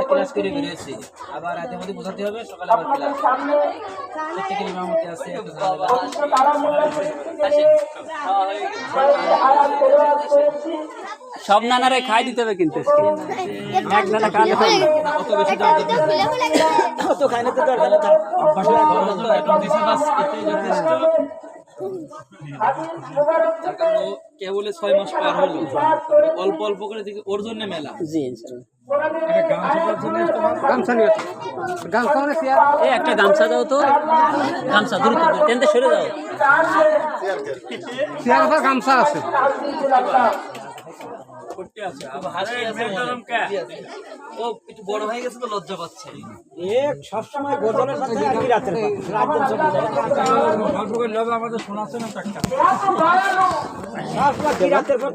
class করে বেরিয়েছি আবার রাতের মধ্যে বোঝাতে হবে সকালে আবার ক্লাস প্রত্যেকের ইমামতি আছে সব নানারে খাই দিতে হবে কিন্তু এক নানা খাওয়ালে হবে না অত বেশি দাম অত খাই না তো দরকার না এখন দিছে বাস এটাই যথেষ্ট তার কারণ কে বলে 6 মাস পার হলো অল্প অল্প করে দেখি ওর জন্য মেলা জি ইনশাআল্লাহ একটা গামছা দাও তো গামছা দ্রুত টেনতে সরে যাও গামছা আছে ও একটু বড় হয়ে গেছে তো লজ্জা পাচ্ছে সবসময় গজলের সাথে আর কি রাতের আমাদের শোনাচ্ছে না রাতের পর